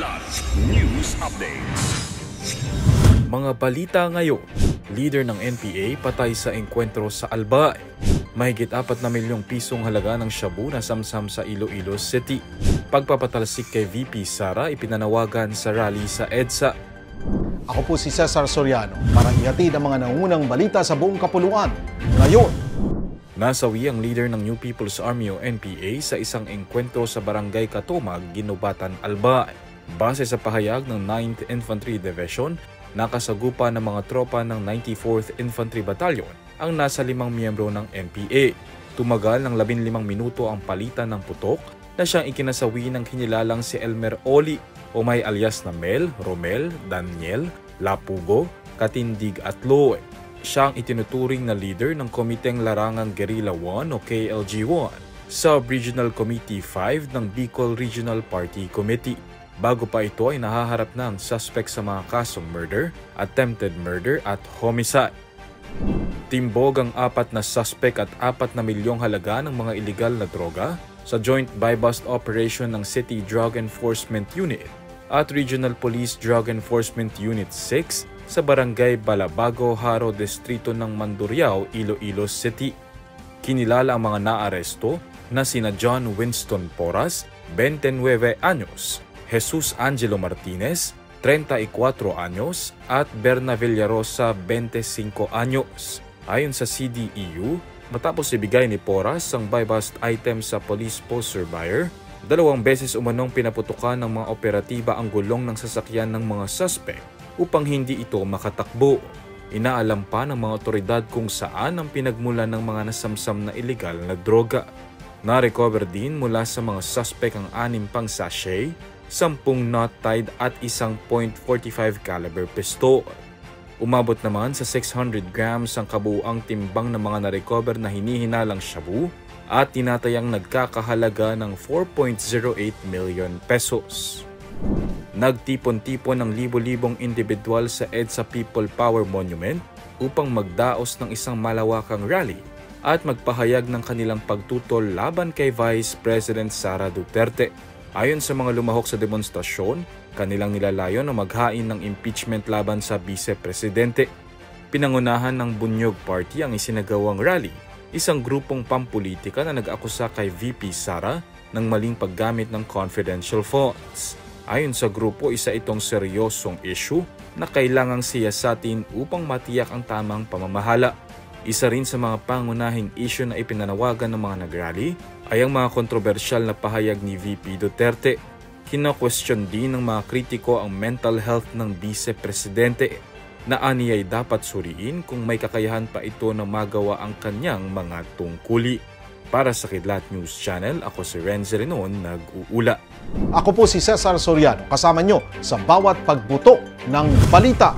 Kilat News Updates. Mga balita ngayon, leader ng NPA patay sa engkwentro sa Albay. Mahigit 4 na milyong pisong halaga ng shabu na samsam sa Iloilo City. Pagpapatalsik kay VP Sara ipinanawagan sa rally sa EDSA. Ako po si Cesar Soriano para ihatid ang mga nangungunang balita sa buong kapuluan. Ngayon, nasawi ang leader ng New People's Army o NPA sa isang engkwentro sa Barangay Katumag, Ginubatan, Albay. Base sa pahayag ng 9th Infantry Division, nakasagupa ng mga tropa ng 94th Infantry Battalion ang nasa 5 miyembro ng NPA. Tumagal ng 15 minuto ang palitan ng putok na siyang ikinasawi ng kinilalang si Elmer Oli o may alias na Mel, Romel, Daniel, Lapugo, Katindig at Loe. Siya ang itinuturing na leader ng Komiteng Larangang Guerrilla 1 o KLG-1, Sub-Regional Committee 5 ng Bicol Regional Party Committee. Bago pa ito ay nahaharap na ang suspect sa mga kasong murder, attempted murder at homicide. Timbog ang 4 na suspect at 4 na milyong halaga ng mga iligal na droga sa Joint Buy-Bust Operation ng City Drug Enforcement Unit at Regional Police Drug Enforcement Unit 6 sa Barangay Balabago, Haro, Distrito ng Mandurriao, Iloilo City. Kinilala ang mga naaresto na sina John Winston Porras, 29 anyos, Jesus Angelo Martinez, 34 anyos, at Berna Villarosa, 25 anyos. Ayon sa CDEU, matapos ibigay ni Porras ang buy-bust item sa police post surveyor, 2 beses umanong pinaputukan ng mga operatiba ang gulong ng sasakyan ng mga suspect upang hindi ito makatakbo. Inaalam pa ng mga otoridad kung saan ang pinagmulan ng mga nasamsam na iligal na droga. Na-recover din mula sa mga suspect ang 6 pang sachet, 10 knot tied at isang .45 caliber pistol. Umabot naman sa 600 grams ang kabuuang timbang ng mga na-recover na hinihinalang shabu at tinatayang nagkakahalaga ng 4.08 million pesos. Nagtipon-tipon ng libo-libong individual sa EDSA People Power Monument upang magdaos ng isang malawakang rally at magpahayag ng kanilang pagtutol laban kay Vice President Sara Duterte. Ayon sa mga lumahok sa demonstrasyon, kanilang nilalayon na maghain ng impeachment laban sa Vice-Presidente. Pinangunahan ng Bunyog Party ang isinagawang rally, isang grupong pampolitika na nag-akusa kay VP Sara ng maling paggamit ng confidential funds. Ayon sa grupo, isa itong seryosong issue na kailangang siyasatin upang matiyak ang tamang pamamahala. Isa rin sa mga pangunahing issue na ipinanawagan ng mga nagrally ay ang mga kontrobersyal na pahayag ni VP Duterte. Kina-question din ng mga kritiko ang mental health ng Vice-Presidente na aniyay dapat suriin kung may kakayahan pa ito na magawa ang kanyang mga tungkuli. Para sa Kidlat News Channel, ako si Renz Renon, nag-uula. ako po si Cesar Soriano, kasama nyo sa bawat pagbuto ng balita.